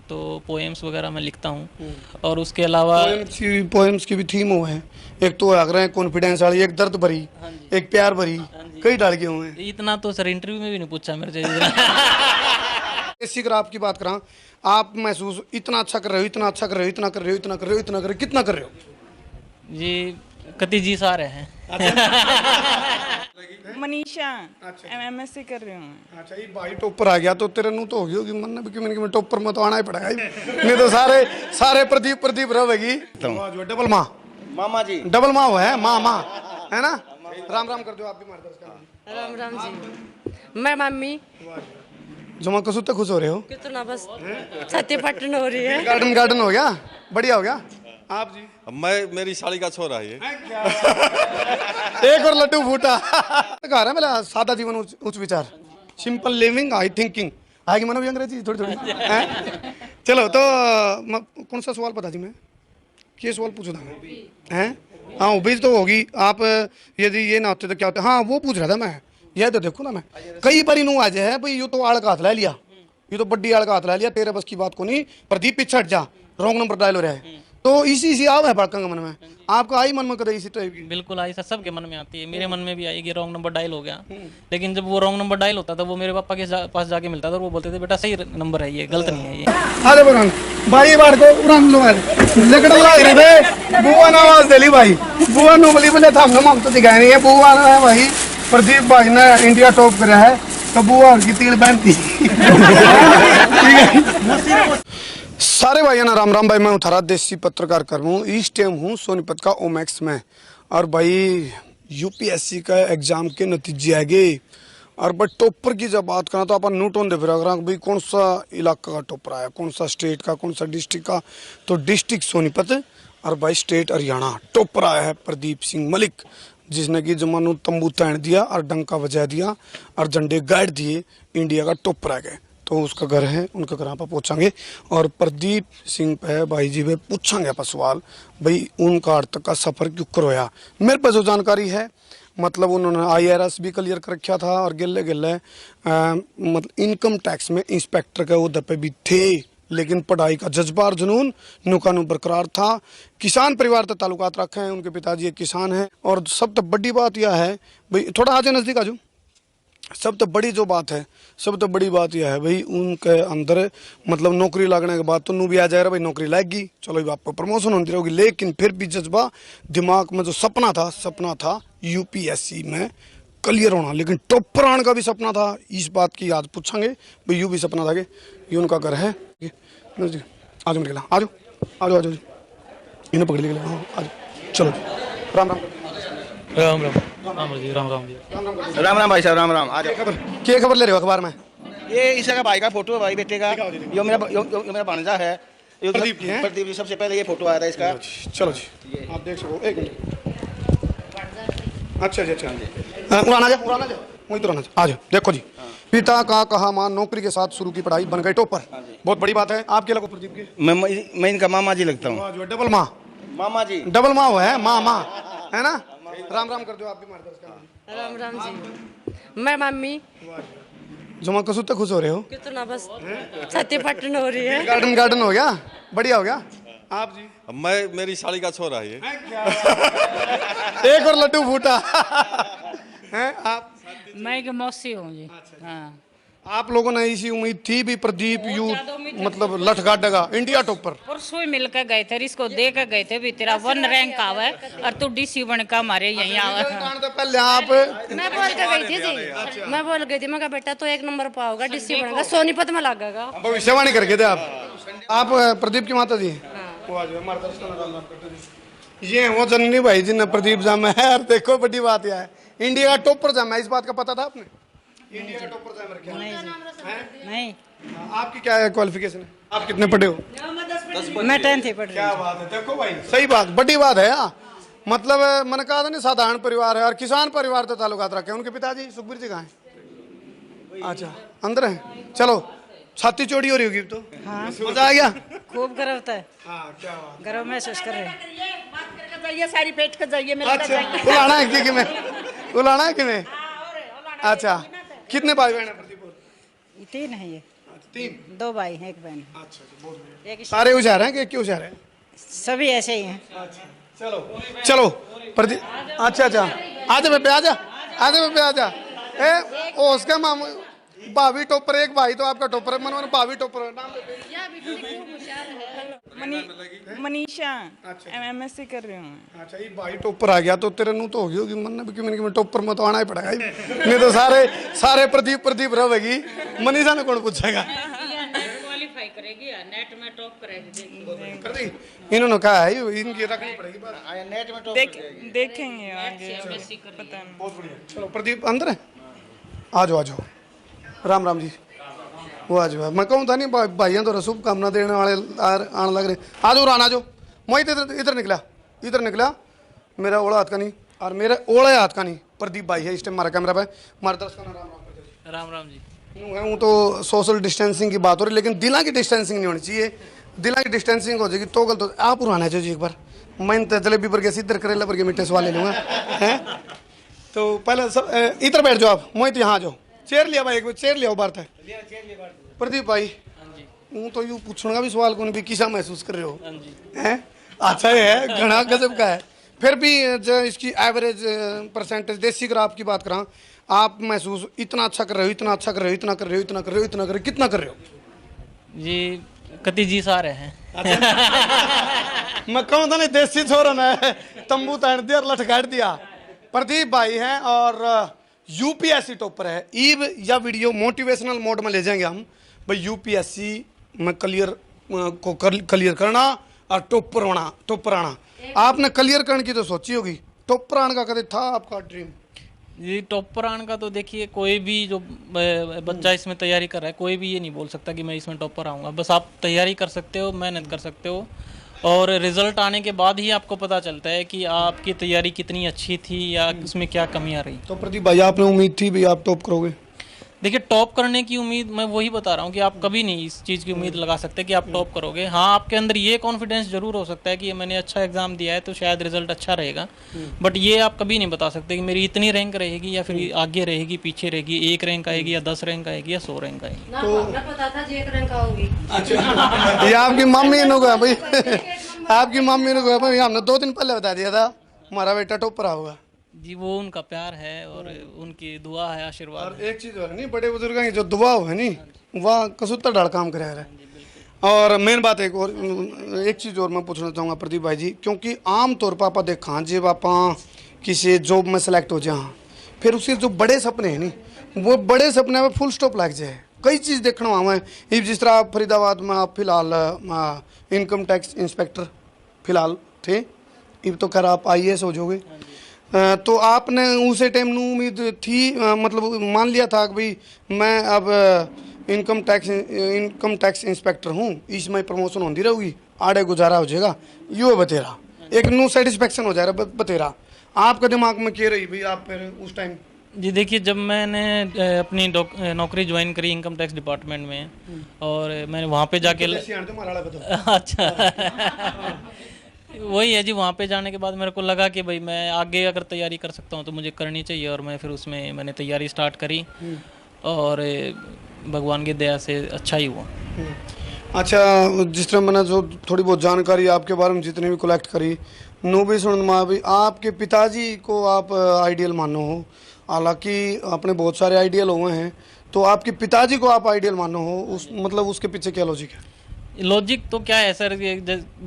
तो पोएम्स वगैरह मैं लिखता हूँ। और उसके अलावा पोएम्स की भी थीम वो है, एक तो आग रहे हैं कॉन्फिडेंस वाली, एक दर्द भरी, एक प्यार भरी, कई डाल के हुए हैं। इतना तो सर इंटरव्यू में भी नहीं पूछा मेरे से। इसी अगर आपकी बात करा, आप महसूस इतना अच्छा कर रहे हो, इतना अच्छा कर रहे हो, इतना कर रहे हो, इतना कर रहे हो, इतना कर रहे हो, कितना कर रहे हो? जी कति जी सारे हैं। मनीषा MSc कर रही हूँ। अच्छा, ये भाई टॉपर आ गया तो तेरे नु तो होगी होगी मन कि मैंने टॉपर में तो आना ही पड़ेगा नहीं तो सारे सारे प्रदीप प्रदीप रहेगी। डबल माँ, मामा जी, डबल माँ वो है, माँ माँ है ना। राम राम कर दो आप भी, मार्गदर्शन। राम राम जी। मैं मम्मी जुमा कसू तक खुश हो रहे हो? कितना बस छाती फटन हो रही है। गार्डन गार्डन हो गया, बढ़िया हो गया। आप जी? मैं मेरी साड़ी का छोरा है ये। एक और लड्डू फूटा। कह रहा है मेरा सादा जीवन उच्च विचार, सिंपल लिविंग हाई थिंकिंग। आएगी मनो भी अंग्रेजी थोड़ी थोड़ी हैं? चलो तो कौन सा सवाल पता जी मैं क्या सवाल पूछा था हैं? हाँ उबीज तो होगी। आप यदि ये ना होते तो क्या होता? हाँ वो पूछ रहा था मैं, यह तो देखो ना मैं कई बार नू आज है भाई, यू तो आड़ का हाथ ला लिया, ये तो बड्डी आड़ का हाथ ला लिया, तेरे बस की बात को नहीं। प्रदीप पीछे हट जा, रॉन्ग नंबर डायल हो रहा है। तो इसी आव है बड़का मन में, आपका आई मन में कदे इसी टाइप की? बिल्कुल आई सर, सबके मन में आती है, मेरे मन में भी आएगी। रॉन्ग नंबर डायल हो गया, लेकिन जब वो रॉन्ग नंबर डायल होता था वो मेरे पापा के पास जाके मिलता था और वो बोलते थे बेटा सही नंबर है ये, गलत नहीं है ये। अरे बुरान भाई बाढ़ को उड़ान लो है लकड़ लग रहे थे। बुआ ने आवाज दे ली भाई, बुआ नो बोली बोले था हम तो दिखाए नहीं है। बुआ ने भाई प्रदीप भाई ने इंडिया टॉप करा है तो बुआ की तीर बनती। सारे भाइयों ना राम राम। भाई मैं उठारा देसी पत्रकार कर हूँ, इस टाइम हूँ सोनीपत का ओमैक्स में। और भाई यूपीएससी का एग्जाम के नतीजे आएंगे। और भाई टॉपर की जब बात करें तो अपन नोट दे फिर भाई कौन सा इलाका का टॉपर आया, कौन सा स्टेट का, कौन सा डिस्ट्रिक्ट का। तो डिस्ट्रिक्ट सोनीपत और भाई स्टेट हरियाणा टॉपर आया है प्रदीप सिंह मलिक, जिसने कि जमानू तंबू तान दिया और डंका बजा दिया और झंडे गाड़ दिए, इंडिया का टॉपर आ गए। तो उसका घर है, उनका घर पर पहुँचांगे और प्रदीप सिंह पे भाई जी पे पूछांगे आप सवाल भाई उनका आज तक का सफ़र क्यों करवाया। मेरे पास जो जानकारी है मतलब उन्होंने IRS भी क्लियर कर रखा था और गिल्ले गिल्ले मतलब इनकम टैक्स में इंस्पेक्टर के उहदे पे भी थे, लेकिन पढ़ाई का जज्बा और जुनून नुकानू बरकरार था। किसान परिवार से ताल्लुकात रखे हैं, उनके पिताजी एक किसान हैं। और सब तो बड़ी बात यह है भाई, थोड़ा आजे नज़दीक आजू, सब तो बड़ी जो बात है, सब तो बड़ी बात यह है भाई उनके अंदर मतलब नौकरी लगने के बाद तो नू भी आ जाएगा भाई नौकरी लगेगी, चलो आपको प्रमोशन होती रहेगी, लेकिन फिर भी जज्बा दिमाग में जो सपना था यूपीएससी में क्लियर होना, लेकिन टॉपर आने का भी सपना था। इस बात की याद पूछेंगे भाई, यू भी सपना था कि ये उनका घर है। आज निकला, आज आज आज इन्हें पकड़ लिया। हाँ आज चलो राम राम राम राम राम जी, राम राम जी, राम राम भाई साहब, राम राम। आज क्या खबर ले रहे हो अखबार में? ये ईसा का भाई का फोटो है, भाई बेटे का, यो मेरा भांजा है, प्रदीप की है? प्रदीप जी सबसे पहले ये फोटो आया था इसका। चलो जी आप देख सको, एक मिनट। अच्छा उड़ाना जा वहीं तो रहना आ जाओ। देखो जी, पिता का कहा मां नौकरी के साथ शुरू की पढ़ाई बन गए टॉपर, बहुत बड़ी बात है। आप क्या लगो प्रदीप की? मैं इनका मामा जी लगता हूँ। डबल माँ, मामा जी, डबल माँ वो है, माँ है ना। राम राम कर दो आप भी, मार्गदर्शन। राम राम जी। मैं मम्मी जुमा कसू तक खुश हो रहे हो? कितना बस छाती फटन हो रही है। गार्डन हो गया, बढ़िया हो गया। आप जी? मैं मेरी साड़ी का छोरा है ये। एक और लड्डू फूटा। हैं आप? मैं एक मौसी हूँ जी। हाँ आप लोगों ने इसी उम्मीद थी भी प्रदीप यू मतलब लठ गाड़ेगा इंडिया टॉपर? परसों ही मिलकर गए थे, इसको दे कर गए थे भी तेरा 1 रैंक आवा है और तू DC बन का हमारे यहीं आवा। पहले आप मैं बोल के गई थी जी, मैं बोल गई थी, मैं कहा बेटा तो 1 नंबर पाओगा, DC बनेगा, सोनीपत में लगेगा। भविष्यवाणी करके थे आप प्रदीप की माता जी। ये वो जननी भाई जी ने प्रदीप जामा है। और देखो बड़ी बात यह है इंडिया का टॉपर जामा है, इस बात का पता था आपने? इंडिया का टॉपर जामा क्या नहीं, आपकी क्या है क्वालिफिकेशन है? आप कितने पढ़े हो? मैं 10th ही पढ़ रही क्या बात है, देखो भाई सही बात, बड़ी बात है यार। मतलब मैंने कहा था ना साधारण परिवार है और किसान परिवार से ताल्लुकात रखे। उनके पिताजी सुखबीर जी कहाँ हैं? अच्छा अंदर है। चलो छाती चौड़ी हो रही होगी तो? हाँ। मजा आ गया? खूब गर्व होता है। हाँ क्या बात। गर्व महसूस कर रहे हैं। जाइए सारी पेट कर जाइए मेरे अच्छा बुलाना है कि मैं बुलाना है कि मैं? अच्छा कितने भाई बहन है प्रदीप? 3 है ये। 3। 2 भाई हैं, 1 बहन। अच्छा बहुत बढ़िया। एक सारे होशियार हैं कि क्यों होशियार हैं? सभी ऐसे ही हैं। चलो चलो प्रदीप, अच्छा आजा बेबे आजा आजा ए ओ उसका मामू भाभी टॉपर, एक भाई तो आपका टॉपर है, मन भाभी टॉपर नाम मनीषा MSc कर रही हूँ। अच्छा ये भाई टॉपर आ गया तो तेरे नू तो होगी होगी मन भी कि मैंने टॉपर में तो आना ही पड़ेगा नहीं तो सारे प्रदीप रहेगी, मनीषा ने कौन पूछेगा? क्वालिफाई करेगी या नेट में टॉप करेगी? इन्होंने कहा है इनकी रखनी पड़ेगी बात। नेट में टॉप देखेंगे आगे, पता नहीं। बहुत बढ़िया। चलो प्रदीप अंदर है, आ जाओ। राम जी वो आज मैं कहूँ था नहीं भाइयों तो शुभकामना देने वाले आने लग रहे। आ जाओ राना, आ जाओ। मोहित इधर निकला मेरा ओला हाथ का नहीं और मेरे ओले हाथ का नहीं। प्रदीप भाई है इस टाइम हमारा कैमरा पे, हमारे दर्शकों का राम जी। हूँ तो सोशल डिस्टेंसिंग की बात हो रही, लेकिन दिला की डिस्टेंसिंग नहीं होनी चाहिए। दिला की डिस्टेंसिंग हो जाएगी तो गल तो आप पुराना चाहिए एक बार। मैं तो जलेबी पर गया सीधर करेला पर गया मीठे सवाल ले लूँगा हैं। तो पहले सब इधर बैठ जाओ आप। मोहित यहाँ आ जाओ, चेयर लिया भाई, एक चेयर लिया बात है। प्रदीप भाई हूँ तो यूँ पूछूंगा भी सवाल कौन भी किसा महसूस कर रहे हो हैं? अच्छा है, घना गजब का है। फिर भी जो इसकी एवरेज परसेंटेज देसी अगर आपकी बात करा, आप महसूस इतना अच्छा कर रहे हो, कितना कर रहे हो? जी कति जी सारे हैं। मैं कहूँ था नहीं देसी छोरा ने तंबू ताड़ दिया और लटकाट दिया। प्रदीप भाई हैं और यूपीएससी टॉपर है। ईब या वीडियो मोटिवेशनल मोड में ले जाएंगे हम भाई। यूपीएससी में क्लियर करना और टॉपर आना। आपने क्लियर करने की तो सोची होगी, टॉपर आने का कभी था आपका ड्रीम? जी टॉपर आने का तो देखिए कोई भी जो बच्चा इसमें तैयारी कर रहा है, कोई भी ये नहीं बोल सकता कि मैं इसमें टॉपर आऊँगा। बस आप तैयारी कर सकते हो, मेहनत कर सकते हो और रिजल्ट आने के बाद ही आपको पता चलता है कि आपकी तैयारी कितनी अच्छी थी या उसमें क्या कमियां रही। तो प्रदीप भाई आपने उम्मीद थी भी आप टॉप करोगे? देखिए टॉप करने की उम्मीद, मैं वही बता रहा हूँ कि आप कभी नहीं इस चीज़ की उम्मीद लगा सकते कि आप टॉप करोगे। हाँ आपके अंदर ये कॉन्फिडेंस जरूर हो सकता है कि मैंने अच्छा एग्जाम दिया है तो शायद रिजल्ट अच्छा रहेगा, बट ये आप कभी नहीं बता सकते कि मेरी इतनी रैंक रहेगी या फिर आगे रहेगी पीछे रहेगी, 1 रैंक आएगी या 10 रैंक आएगी या 100 रैंक आएगी। तो पता था जी 1 रैंक आओगी। अच्छा ये आपकी मम्मी ने कहा भाई, आपकी मम्मी ने कहा भाई हमने 2 दिन पहले बता दिया था हमारा बेटा टॉपर होगा। जी वो उनका प्यार है और उनकी दुआ है, आशीर्वाद और एक चीज और नहीं, बड़े बुजुर्ग की जो दुआ है नहीं वह कसुत्तर ढाल काम करे है। और मेन बात एक चीज़ और मैं पूछना चाहूँगा प्रदीप भाई जी, क्योंकि आम तौर पर आप देखा जब आप किसी जॉब में सेलेक्ट हो जाए फिर उसके जो बड़े सपने हैं नहीं वो बड़े सपने में फुल स्टॉप लग जाए। कई चीज़ देखना हुआ है। जिस तरह आप फरीदाबाद में आप फिलहाल इनकम टैक्स इंस्पेक्टर फिलहाल थे, अब तो खैर आप IAS हो जाओगे। तो आपने उसे टाइम में उम्मीद थी, मतलब मान लिया था कि भाई मैं अब इनकम टैक्स इंस्पेक्टर हूँ, इसमें प्रमोशन होती रहेगी, आड़े गुजारा हो जाएगा, यो बतेरा एक नो सेटिस्फेक्शन हो जाएगा बतेरा। आपका दिमाग में क्या रही भाई आप फिर उस टाइम? जी देखिए जब मैंने अपनी नौकरी ज्वाइन करी इनकम टैक्स डिपार्टमेंट में और मैंने वहाँ पे जाके अच्छा वही है जी, वहाँ पे जाने के बाद मेरे को लगा कि भाई मैं आगे अगर तैयारी कर सकता हूँ तो मुझे करनी चाहिए और मैं फिर उसमें मैंने तैयारी स्टार्ट करी और भगवान की दया से अच्छा ही हुआ। अच्छा जिस तरह मैंने जो थोड़ी बहुत जानकारी आपके बारे में जितनी भी कलेक्ट करी, नो भी सुन माँ भी आपके पिताजी को आप आइडियल मानो हो, हालांकि अपने बहुत सारे आइडियल हुए हैं, तो आपके पिताजी को आप आइडियल मानो हो, उस मतलब उसके पीछे क्या लॉजिक है? लॉजिक तो क्या है सर,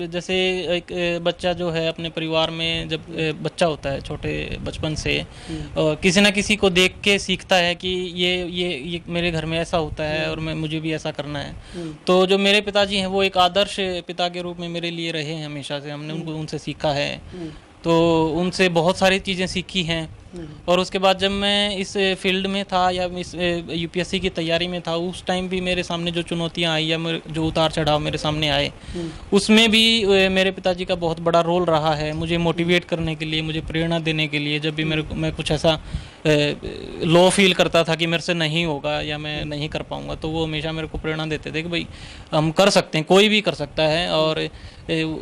जैसे एक बच्चा जो है अपने परिवार में जब बच्चा होता है छोटे बचपन से किसी ना किसी को देख के सीखता है कि ये मेरे घर में ऐसा होता है और मुझे भी ऐसा करना है। तो जो मेरे पिताजी हैं वो एक आदर्श पिता के रूप में मेरे लिए रहे हैं हमेशा से, हमने उनसे सीखा है, तो उनसे बहुत सारी चीज़ें सीखी हैं। और उसके बाद जब मैं इस फील्ड में था या इस यूपीएससी की तैयारी में था उस टाइम भी मेरे सामने जो चुनौतियां आई या जो उतार चढ़ाव मेरे सामने आए उसमें भी मेरे पिताजी का बहुत बड़ा रोल रहा है, मुझे मोटिवेट करने के लिए, मुझे प्रेरणा देने के लिए। जब भी मैं कुछ ऐसा लो फील करता था कि मेरे से नहीं होगा या मैं नहीं कर पाऊँगा तो वो हमेशा मेरे को प्रेरणा देते थे कि भाई हम कर सकते हैं, कोई भी कर सकता है। और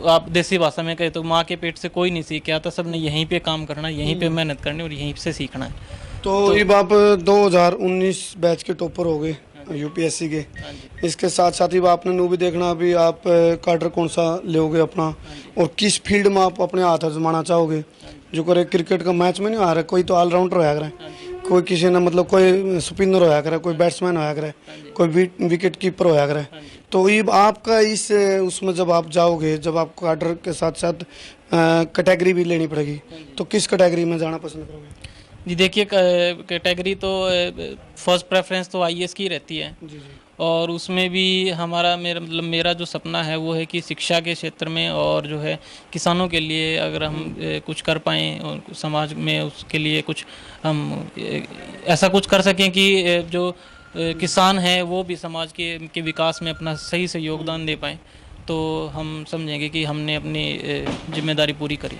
आप देसी भाषा में कहे तो माँ के पेट से कोई नहीं सीख आता, सबने यहीं पे काम करना, यहीं पे मेहनत करनी और यहीं से सीखना है। तो अब आप 2019 बैच के टॉपर हो गए, यूपीएससी के। इसके साथ साथ ही आपने नू भी देखना अभी आप कार्डर कौन सा लोगे अपना और किस फील्ड में आप अपने हाथ आजमाना चाहोगे। जो करे क्रिकेट का मैच में नहीं आ रहा, कोई तो ऑलराउंडर होया करे, कोई किसी ने मतलब कोई स्पिनर होया करे, कोई बैट्समैन होया करे, कोई विकेट कीपर होया करे। तो ये आपका इस उसमें जब आप जाओगे, जब आप कार्डर के साथ साथ कैटेगरी भी लेनी पड़ेगी, तो किस कैटेगरी में जाना पसंद करोगे? जी देखिए, कैटेगरी तो फर्स्ट प्रेफरेंस तो आईएएस की रहती है। और उसमें भी मेरा जो सपना है वो है कि शिक्षा के क्षेत्र में और जो है किसानों के लिए अगर हम कुछ कर पाएँ और समाज में उसके लिए कुछ हम ऐसा कुछ कर सकें कि जो किसान है वो भी समाज के विकास में अपना सही से योगदान दे पाएँ, तो हम समझेंगे कि हमने अपनी जिम्मेदारी पूरी करी।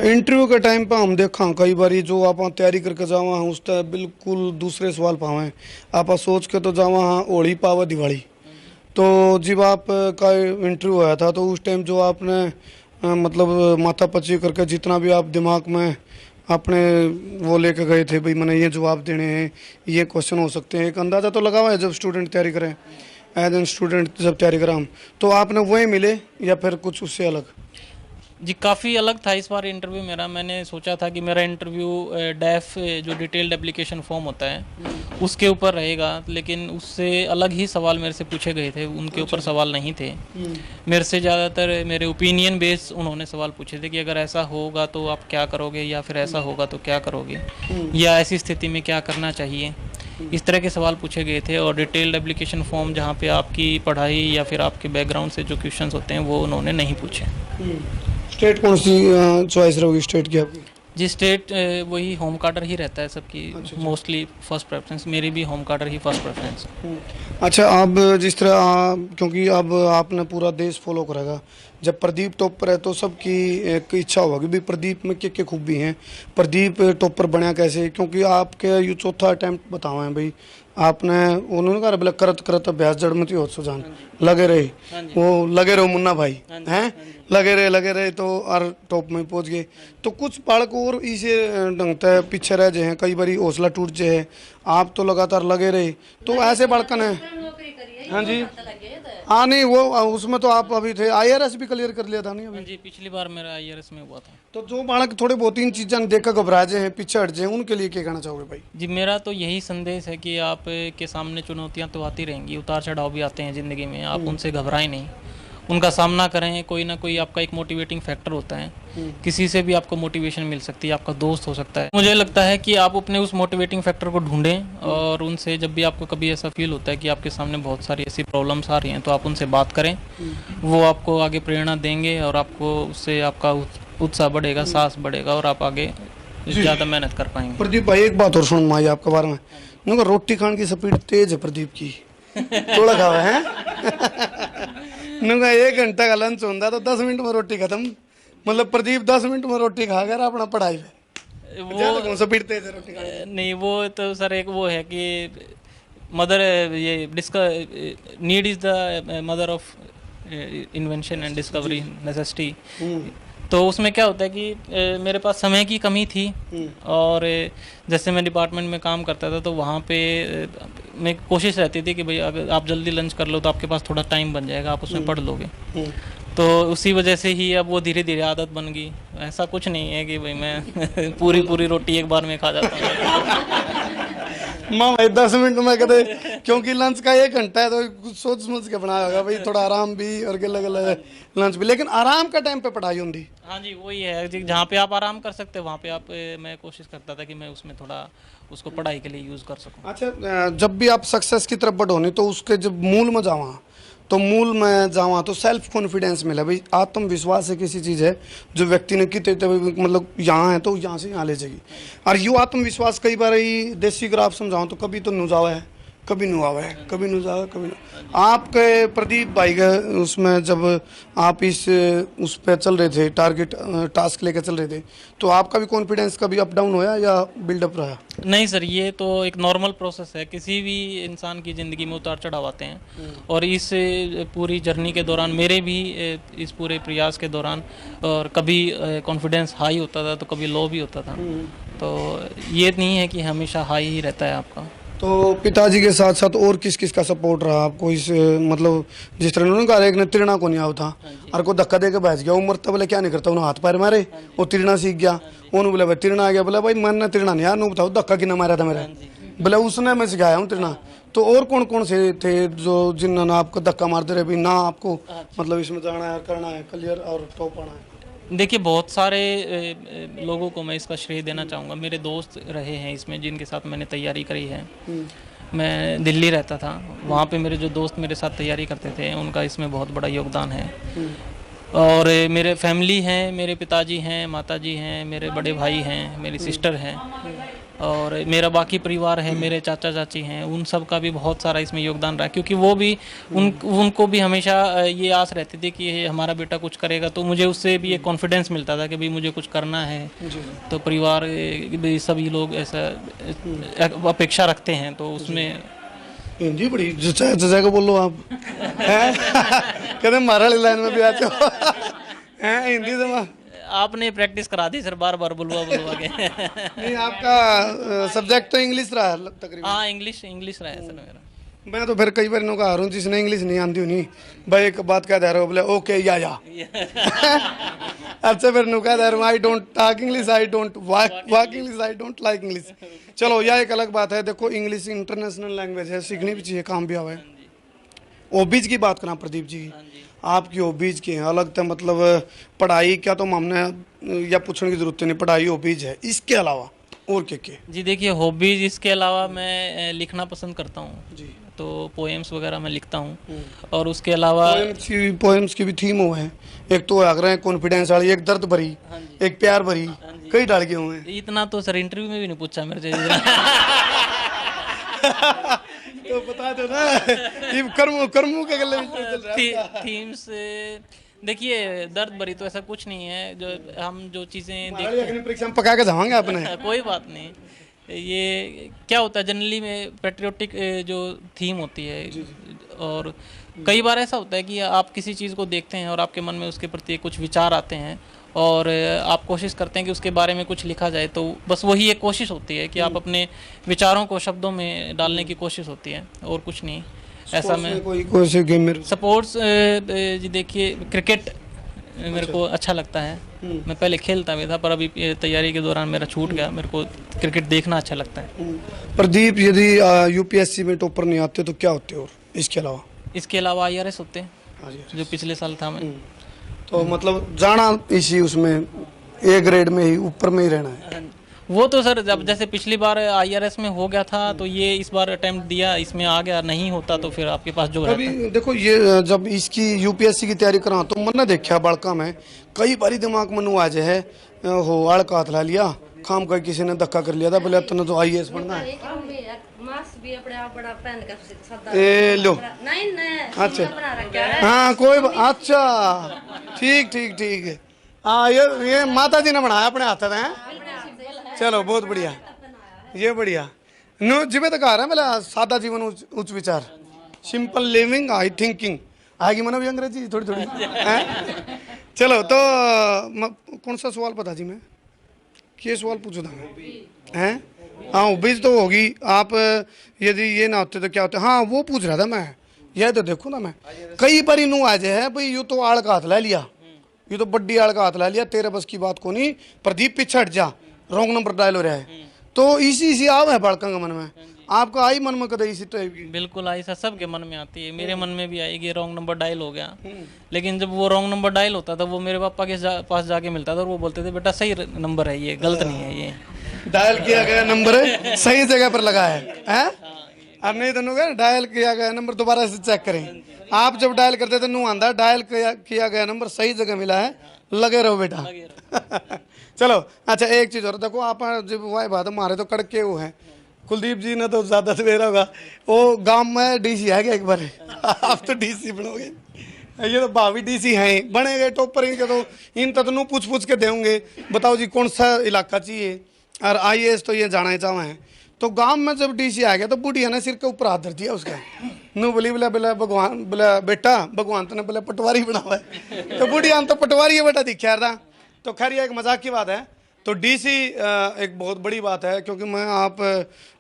इंटरव्यू के टाइम पे हम देखा कई बारी जो आप तैयारी करके जावा हाँ उस टाइम बिल्कुल दूसरे सवाल पावे, आप सोच के तो जावा हाँ होली पावा दिवाली। तो जब आप का इंटरव्यू आया था तो उस टाइम जो आपने मतलब माथा पच्ची करके जितना भी आप दिमाग में अपने वो लेके गए थे भाई मैंने ये जवाब देने हैं, ये क्वेश्चन हो सकते हैं, एक अंदाज़ा तो लगा हुआ है जब स्टूडेंट तैयारी करें, एज एन स्टूडेंट जब तैयारी करा हम, तो आपने वही मिले या फिर कुछ उससे अलग? जी काफ़ी अलग था इस बार इंटरव्यू मेरा। मैंने सोचा था कि मेरा इंटरव्यू डैफ जो डिटेल्ड एप्लीकेशन फॉर्म होता है उसके ऊपर रहेगा, लेकिन उससे अलग ही सवाल मेरे से पूछे गए थे। उनके ऊपर सवाल नहीं थे मेरे से, ज़्यादातर मेरे ओपिनियन बेस उन्होंने सवाल पूछे थे कि अगर ऐसा होगा तो आप क्या करोगे, या फिर ऐसा होगा तो क्या करोगे, या ऐसी स्थिति में क्या करना चाहिए, इस तरह के सवाल पूछे गए थे। और डिटेल्ड एप्लीकेशन फॉर्म जहाँ पे आपकी पढ़ाई या फिर आपके बैकग्राउंड से जो क्वेश्चंस होते हैं वो उन्होंने नहीं पूछे। स्टेट कौन सी चॉइस रहोगी स्टेट की आपकी? जी स्टेट वही होम कार्डर ही रहता है सबकी, मोस्टली फर्स्ट प्रेफरेंस, मेरी भी होम कार्डर ही फर्स्ट प्रेफरेंस। अच्छा, अब जिस तरह क्योंकि अब आपने पूरा देश फॉलो करेगा, जब प्रदीप टॉप पर है तो सबकी एक इच्छा होगी भी प्रदीप में क्या क्या खूबी हैं, प्रदीप टॉप पर बना कैसे, क्योंकि आपके ये चौथा अटैम्प्ट बताओ हैं भाई आपने, उन्होंने कहा बोले करत करत अभ्यास जड़ में हो सुजान लगे रहे, वो लगे रहो मुन्ना भाई हैं, लगे रहे तो और टॉप में पहुंच गए। तो कुछ बालक और इसे ढंगता है पीछे रह जाए, कई बार हौसला टूट जाए, आप तो लगातार लगे रहे, तो ऐसे बालकन है। हाँ जी, हाँ नहीं वो उसमें तो आप अभी थे, आईआरएस भी क्लियर कर लिया था नहीं अभी? जी पिछली बार मेरा आईआरएस में हुआ था। तो जो बालक थोड़े बहुत इन चीज़ें देखकर घबरा जाए, पीछे हट जाए, उनके लिए क्या कहना चाहोगे भाई? जी मेरा तो यही संदेश है कि आप के सामने चुनौतियां तो आती रहेंगी, उतार चढ़ाव भी आते हैं ज़िंदगी में, आप उनसे घबराएं नहीं, उनका सामना करें। कोई ना कोई आपका एक मोटिवेटिंग फैक्टर होता है, किसी से भी आपको मोटिवेशन मिल सकती है, आपका दोस्त हो सकता है। मुझे लगता है कि आप अपने उस मोटिवेटिंग फैक्टर को ढूंढें और उनसे जब भी आपको कभी ऐसा फील होता है कि आपके सामने बहुत सारी ऐसी प्रॉब्लम्स आ रही हैं तो आप उनसे बात करें, वो आपको आगे प्रेरणा देंगे और आपको उससे आपका उत्साह बढ़ेगा, साहस बढ़ेगा और आप आगे ज़्यादा मेहनत कर पाएंगे। प्रदीप भाई एक बात और सुन भाई आपके बारे में, उनका रोटी खाने की स्पीड तेज है प्रदीप की, थोड़ा खावा है उनका 1 घंटा का लंच होता तो 10 मिनट में रोटी खत्म, मतलब प्रदीप 10 मिनट में रोटी खा कर अपना पढ़ाई पे वो स्पीड तेज है रोटी खाने। नहीं वो तो सर एक वो है कि मदर ये need is the mother of invention and discovery necessity. तो उसमें क्या होता है कि मेरे पास समय की कमी थी और जैसे मैं डिपार्टमेंट में काम करता था तो वहाँ पे मैं कोशिश रहती थी कि भाई अगर आप जल्दी लंच कर लो तो आपके पास थोड़ा टाइम बन जाएगा, आप उसमें पढ़ लोगे। तो उसी वजह से ही अब वो धीरे धीरे आदत बन गई। ऐसा कुछ नहीं है कि भाई मैं पूरी रोटी एक बार में खा जाता हूँ। माँ भाई 10 मिनट में कहते, क्योंकि लंच का 1 घंटा है तो कुछ सोच समझ के बनाया होगा भाई, थोड़ा आराम भी और गलत लंच भी, लेकिन आराम का टाइम पे पढ़ाई होती। हाँ जी वही है, जहाँ पे आप आराम कर सकते हैं वहाँ पे आप मैं कोशिश करता था कि मैं उसमें थोड़ा उसको पढ़ाई के लिए यूज़ कर सकूँ। अच्छा, जब भी आप सक्सेस की तरफ बढ़ोनी तो उसके जब मूल में जावा तो मूल में जावा तो सेल्फ कॉन्फिडेंस मिला भाई, आत्मविश्वास एक ऐसी चीज़ है जो व्यक्ति ने की मतलब यहाँ है तो यहाँ से यहाँ ले जाएगी। और यू आत्मविश्वास कई बार ही देसी ग्राफ समझाऊँ तो कभी तो नुजावा है, कभी नुआवा है, कभी नुजावा, कभी आपके प्रदीप भाई का उसमें जब आप उस पर चल रहे थे, टारगेट टास्क लेकर चल रहे थे, तो आपका भी कॉन्फिडेंस कभी अप डाउन होया या बिल्डअप रहा? नहीं सर, ये तो एक नॉर्मल प्रोसेस है, किसी भी इंसान की ज़िंदगी में उतार चढ़ाव आते हैं और इस पूरी जर्नी के दौरान मेरे भी इस पूरे प्रयास के दौरान और कभी कॉन्फिडेंस हाई होता था तो कभी लो भी होता था। तो ये नहीं है कि हमेशा हाई ही रहता है आपका। तो पिताजी के साथ साथ और किस किस का सपोर्ट रहा आपको इस मतलब जिस तरह उन्होंने कहा एक ने तिरना को नहीं आओ था और को धक्का दे के बैठ गया उम्र तब बोले क्या नहीं करता उन्होंने हाथ पैर मारे वो तिरना सीख गया उन्होंने बोला भाई तिरना आ गया बोला भाई मन ने तिरना नहीं यार नु बताओ धक्का कितना मारा था मेरा बोला उसने मैं सिखाया हूँ तिरना। तो और कौन कौन से थे जो जिन्होंने आपको धक्का मारते रहे भाई ना आपको मतलब इसमें जाना है करना है क्लियर और टॉप आना है? देखिए बहुत सारे लोगों को मैं इसका श्रेय देना चाहूँगा। मेरे दोस्त रहे हैं इसमें जिनके साथ मैंने तैयारी करी है। मैं दिल्ली रहता था, वहाँ पे मेरे जो दोस्त मेरे साथ तैयारी करते थे उनका इसमें बहुत बड़ा योगदान है। और मेरे फैमिली हैं, मेरे पिताजी हैं, माताजी हैं, मेरे बड़े भाई हैं, मेरी सिस्टर हैं और मेरा बाकी परिवार है, मेरे चाचा चाची हैं, उन सब का भी बहुत सारा इसमें योगदान रहा क्योंकि वो भी उनको भी हमेशा ये आस रहती थी कि ये हमारा बेटा कुछ करेगा। तो मुझे उससे भी एक कॉन्फिडेंस मिलता था कि भाई मुझे कुछ करना है। तो परिवार भी सभी लोग ऐसा अपेक्षा रखते हैं तो उसमें हिंदी बड़ी जजा को बोलो आप कहते मारा लाइन में भी आते हो हिंदी से आपने प्रैक्टिस करा दी सर, बार बार बुलवा के। नहीं आपका सब्जेक्ट तो इंग्लिश रहा है तकरीबन? हाँ इंग्लिश रहा है सर मेरा। मैं तो फिर कई बार इनको आ रहा हूँ जिसने इंग्लिश नहीं आती नहीं भाई एक बात कह दे रहा हूँ बोले ओके या अच्छा फिर नु कह दे रहा हूँ I don't talk English I don't walk English I don't like English. चलो यह एक अलग बात है। देखो इंग्लिश इंटरनेशनल लैंग्वेज है, सीखनी भी चाहिए, काम भी आवा है। हॉबीज की बात करा प्रदीप जी, आपकी हॉबीज की अलग तो मतलब पढ़ाई क्या तो हमने या पूछने की जरूरत नहीं, पढ़ाई हॉबीज है, इसके अलावा और क्या? जी देखिए हॉबीज इसके अलावा मैं लिखना पसंद करता हूँ जी, तो पोएम्स वगैरह मैं लिखता हूँ। और उसके अलावा पोएम्स की भी थीम हुए हैं, एक तो आग रहे हैं कॉन्फिडेंस वाली, एक दर्द भरी, एक प्यार भरी, कई डाल के हुए हैं। इतना तो सर इंटरव्यू में भी नहीं पूछा मेरे से तो बता दो ना कर्मों के गले में चल रहा है थीम्स। देखिए दर्द भरी तो ऐसा कुछ नहीं है, जो हम जो चीज़ें देखते हैं परीक्षा में पका के जाएंगे अपने कोई बात नहीं। ये क्या होता है जनरली में पेट्रियोटिक जो थीम होती है और कई बार ऐसा होता है कि आप किसी चीज़ को देखते हैं और आपके मन में उसके प्रति कुछ विचार आते हैं और आप कोशिश करते हैं कि उसके बारे में कुछ लिखा जाए। तो बस वही एक कोशिश होती है कि आप अपने विचारों को शब्दों में डालने की कोशिश होती है और कुछ नहीं। ऐसा मैं कोई गेम में स्पोर्ट्स जी देखिए क्रिकेट मेरे को अच्छा लगता है। मैं पहले खेलता भी था पर अभी तैयारी के दौरान मेरा छूट गया। मेरे को क्रिकेट देखना अच्छा लगता है। प्रदीप यदि यूपीएससी में टॉपर नहीं आते तो क्या होते और इसके अलावा IRS होते हैं जो पिछले साल था मैं। तो मतलब जाना इसी उसमें ए ग्रेड में ही ऊपर में ही रहना है। वो तो सर जब जैसे पिछली बार IRS में हो गया था तो ये इस बार अटेम्प्ट दिया, इसमें आ गया, नहीं होता तो फिर आपके पास जो अभी देखो ये जब इसकी यूपीएससी की तैयारी करा तो मैंने देखा बड़का में कई बारी दिमाग में आ जाए हो आड़ का हाथ ला लिया खाम का किसी ने धक्का कर लिया था बोले तो IAS बनना है। ए लो अच्छा हाँ कोई अच्छा ठीक है। हाँ ये माता जी ने बनाया अपने हाथ में। चलो बहुत बढ़िया, ये बढ़िया नो जीवे तो कहा रहा है मतलब सादा जीवन उच्च विचार, सिंपल लिविंग हाई थिंकिंग आएगी मना भी अंग्रेजी थोड़ी चलो तो कौन सा सवाल पता जी मैं क्या सवाल पूछा था हैं? हाँ हॉबीज तो होगी। आप यदि ये ना होते तो क्या होता? हाँ वो पूछ रहा था मैं, यह तो देखो ना मैं कई बार नू आ जाए भाई यू तो आड़ का हाथ ला लिया, ये तो बड्डी आड़ का हाथ ला लिया, तेरे बस की बात को नहीं, प्रदीप पीछे हट जा, रॉन्ग नंबर डायल हो रहा है। तो इसी आव है बालका के मन में, आपका आई मन में कदे इसी तो बिल्कुल आई सर, सबके मन में आती है, मेरे मन में भी आएगी। रॉन्ग नंबर डायल हो गया, लेकिन जब वो रॉन्ग नंबर डायल होता था वो मेरे पापा के पास जाके मिलता था और वो बोलते थे बेटा सही नंबर है, ये गलत नहीं है, ये डायल किया गया नंबर सही जगह पर लगा है। अब नहीं तो डायल किया गया नंबर दोबारा से चेक करें। आप जब डायल करते थे नू आंदा डायल किया गया नंबर सही जगह मिला है, लगे रहो बेटा चलो अच्छा एक चीज और देखो, आप जब वह बात हमारे तो कड़के वो है, कुलदीप जी ने तो ज्यादा सवेरा होगा, वो गांव में डीसी है क्या एक बार आप तो डीसी बनोगे, ये तो भावी डीसी हैं, बनेंगे टॉपर इनके तो इन तनु पूछ के देंगे बताओ जी कौन सा इलाका चाहिए, और IAS तो ये जाना ही चाहे हैं। तो गांव में जब डीसी आ गया तो बुढ़िया ने सिर के ऊपर हाथ धर दिया उसका, नू बोली बोला बोला भगवान बोला बेटा भगवान तो ने बोला पटवारी बना हुआ है, तो बुढ़िया तो पटवारी है बेटा दिखा रहा। तो खैर ये एक मजाक की बात है, तो डीसी एक बहुत बड़ी बात है, क्योंकि मैं आप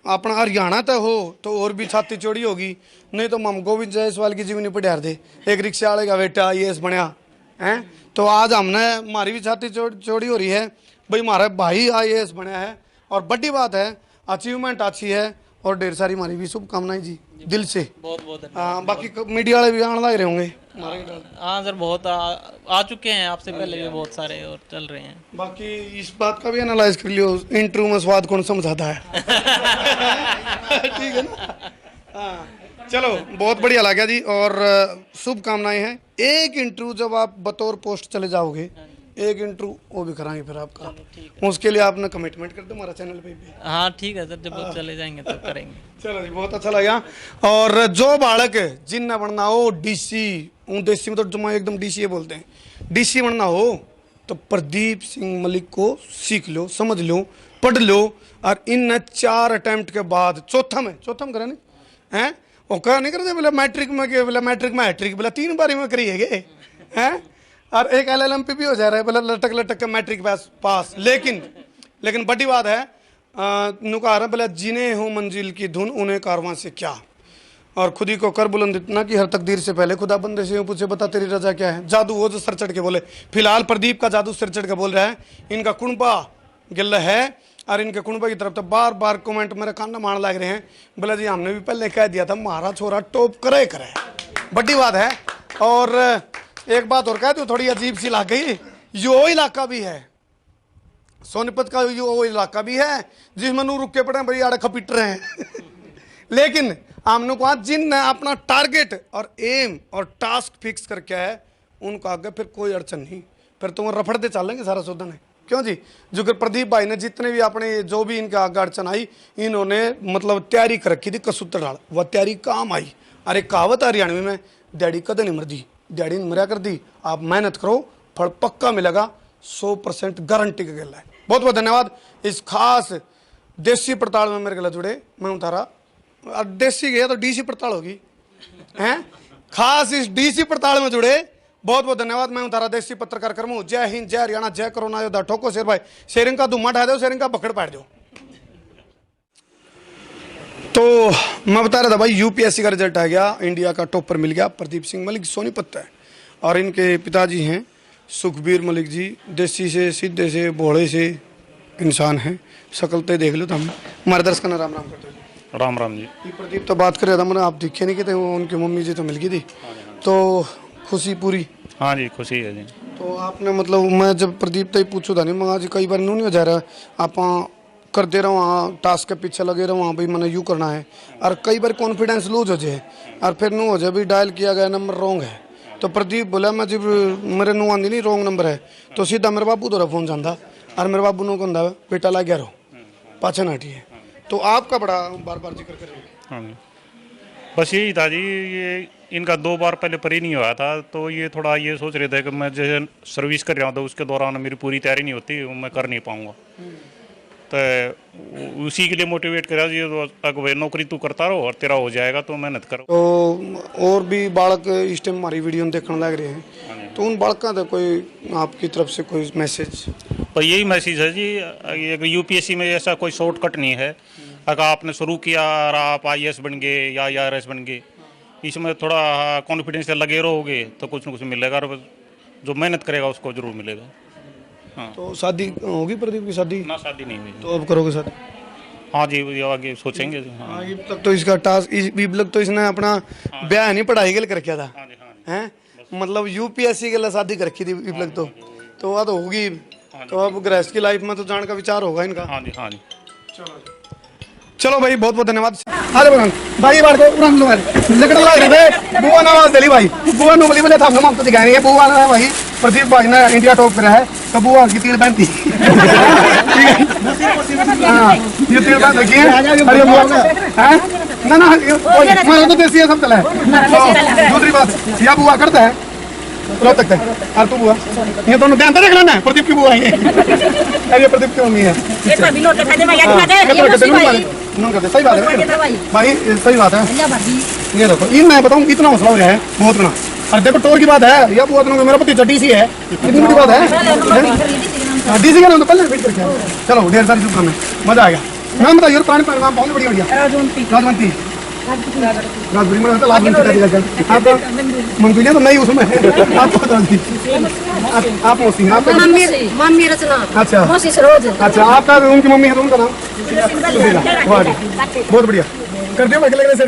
अपना हरियाणा तक हो तो और भी छाती चौड़ी होगी, नहीं तो हम गोविंद जायसवाल की जीवनी पढ़ार दे, एक रिक्शा वाले का बेटा IAS बनया है। तो आज हमने हमारी भी छाती चौड़ी हो रही है भाई, हमारा भाई IAS बनया है और बड़ी बात है, अचीवमेंट अच्छी है और ढेर सारी हमारी भी शुभकामनाएं जी दिल से। बहुत बहुत बाकी मीडिया वाले भी आने लग रहे होंगे। हाँ सर, बहुत आ चुके हैं, आपसे पहले भी बहुत सारे और चल रहे हैं। बाकी इस बात का भी एनालाइज कर लियो, इंटरव्यू में स्वाद कौन समझाता है। ठीक है ना। हाँ चलो, बहुत बढ़िया लगा जी और शुभकामनाएं हैं। एक इंटरव्यू जब आप बतौर पोस्ट चले जाओगे, एक इंटरव्यू वो भी कराएंगे फिर आपका, उसके लिए आपने कमिटमेंट कर दो हमारा चैनल पे भी। हाँ ठीक है सर, जब चले जाएंगे तब करेंगे। चलो जी, बहुत अच्छा लगा। और जो बालक जिन बनना हो DC, देसी में तो जमा एकदम DC बोलते हैं, DC बनना हो तो प्रदीप सिंह मलिक को सीख लो, समझ लो, पढ़ लो और इन 4 अटेम्प्ट के बाद चौथा में करे नहीं हैं, वो क्या नहीं करते बोले मैट्रिक में हैट्रिक बोला 3 बारी में करिएगे हैं, और एक LLM पे भी हो जा रहा है बोला लटक लटक के मैट्रिक पास। लेकिन बड़ी बात है, नुका रहा बोला जिन्हें हो मंजिल की धुन उन्हें कारवां से क्या, और खुद ही को कर बुलंद इतना कि हर तकदीर से पहले खुदा बंदे से पूछे बता तेरी रजा क्या है। जादू वो जो सर चढ़ के बोले, फिलहाल प्रदीप का जादू सिर चढ़ के बोल रहा है, इनका कुणबा गिल्ला है और इनके कुणबा की तरफ तो बार बार कमेंट मेरे कान मारने लग रहे हैं, बोला जी हमने भी पहले कह दिया था हमारा छोरा टॉप करे। बड़ी बात है। और एक बात और कह दूं, थोड़ी अजीब सी लग गई, यो इलाका भी है सोनीपत का, यो इलाका भी है जिसमें नू रुके पड़े बड़ी आड़े खपीट रहे हैं। लेकिन हमने कहा जिन अपना टारगेट और एम और टास्क फिक्स करके है उनको आगे फिर कोई अड़चन नहीं, फिर तुम रफड़ते चलेंगे सारा सौदा है। क्यों जी, जो कि प्रदीप भाई ने जितने भी अपने जो भी इनके आगे अड़चन आई, इन्होंने मतलब तैयारी कर रखी थी कसूत्र डाल, वह तैयारी काम आई। अरे कहावत हरियाणवी में, डैडी कदे नहीं मरदी, डैडी ने मरिया कर दी। आप मेहनत करो, फल पक्का मिलेगा, 100% गारंटी का गला है। बहुत बहुत धन्यवाद। इस खास देसी पड़ताल में मेरे गला जुड़े, मैं उतारा देसी गया तो DC पड़ताल होगी हैं, खास इस DC पड़ताल में जुड़े, बहुत बहुत धन्यवाद। मैं उतारा देसी पत्रकार कर्मू। जय हिंद, जय हरियाणा, जय कोरोना योद्धा। ठोको शेर भाई, शेरिंग का धुम्मा ढा दो, शेरिंग का बकड़ पाट दो। तो मैं बता रहा था भाई, UPSC का रिजल्ट आ गया, इंडिया का टॉपर मिल गया, प्रदीप सिंह मलिक सोनीपत है, और इनके पिताजी हैं सुखबीर मलिक जी, देसी से सीधे से भोले से इंसान हैं, शकलते देख लो। तो हम हमारे दर्शक का राम राम करते हैं। राम राम जी। ये प्रदीप तो बात कर रहा था, मैंने आप दिखे नहीं कि वो उनकी मम्मी जी तो मिल गई थी, तो खुशी पूरी। हाँ जी, खुशी है जी। तो आपने मतलब मैं जब प्रदीप तो ही पूछो था नहीं, मैं आज कई बार नहीं हो जा रहा, आप करते रहो वहाँ टास्क के पीछे लगे रहो, वहाँ भाई मैंने यूँ करना है, और कई बार कॉन्फिडेंस लूज हो जाए और फिर नू हो जाए भी डायल किया गया नंबर रॉन्ग है। तो प्रदीप बोला मैं जब मेरे नू आंदी नहीं रॉन्ग नंबर है, तो सीधा मेरे बाबू द्वारा फोन जाता, और मेरे बाबू नू कहता बेटा ला गया रहो पाछा नाटी है। तो आपका बड़ा बार बार जिक्र कर रहे हैं। हाँ जी, बस यही था जी, ये इनका 2 बार पहले परी नहीं हुआ था, तो ये थोड़ा ये सोच रहे थे कि मैं जैसे सर्विस कर रहा हूँ तो उसके दौरान मेरी पूरी तैयारी नहीं होती, मैं कर नहीं पाऊँगा, तो उसी के लिए मोटिवेट करा जी, तो अगर नौकरी तू करता रहो और तेरा हो जाएगा, तो मेहनत करो। तो और भी बालक इस टाइम हमारी वीडियो देखने लग रहे हैं, तो उन बालकों का कोई आपकी तरफ से कोई मैसेज? तो यही मैसेज है जी, UPSC में ऐसा कोई शॉर्टकट नहीं है। अगर आपने शुरू किया और आप IAS बन गए या IRS बन गए, इसमें थोड़ा कॉन्फिडेंस से लगे रहोगे तो कुछ न कुछ मिलेगा, और जो मेहनत करेगा उसको जरूर मिलेगा। हाँ। तो शादी होगी प्रदीप की? शादी ना, शादी नहीं हुई। तो अब करोगे शादी? हाँ जी, आगे सोचेंगे। हाँ, ये तक तो इसका टास्क लग तो इसने अपना ब्याह नहीं पढ़ाई के लिए कर रखा था हैं, मतलब UPSC के लिए शादी कर रखी थी लग तो वह तो होगी। तो अब गृहस्थ की लाइफ में तो जाने का विचार होगा इनका। हाँ जी, हाँ जी। चलो भाई, बहुत बहुत धन्यवाद। अरे भाई बार को लकड़ लग रहे थे, बुआ ने आवाज दिली भाई, बुआ ने बोली बोले था हम तो दिखाएंगे, बुआ ने भाई प्रदीप भाई ने इंडिया टॉप पे है, तो बुआ की तीर बनती। ठीक है, हाँ ये तीर बन रखी है। अरे बुआ ना ना मैं तो देसी है, सब चला है। दूसरी बात, यह बुआ करता है रोहतक है, और तू बुआ, ये दोनों ध्यान देख लेना है, प्रदीप की बुआ है ये प्रदीप की मम्मी है। सही बात है भाई, सही बात है। ये देखो, इन मैं बताऊँ इतना हौसला हो रहा है बहुत बड़ा, और देखो टोर की बात है, यह बुआ मेरा पति चड्डी सी है, इतनी बड़ी बात है। डीसी का नाम तो पहले रिपीट करके आओ। चलो ढेर सारी शुभकामनाएं, मजा आएगा। नाम बताइए, पानी पानी नाम बहुत बढ़िया बढ़िया। राजवंती राजवंती में होता लाजवंती का आपका मंगुलिया तो नहीं उसमें आपको बता दी। आप मौसी हैं, आपका मम्मी रचना। अच्छा मौसी सरोज। अच्छा, आपका उनकी मम्मी है तो उनका नाम बहुत बढ़िया कर दियो। मैं लग रहा है सर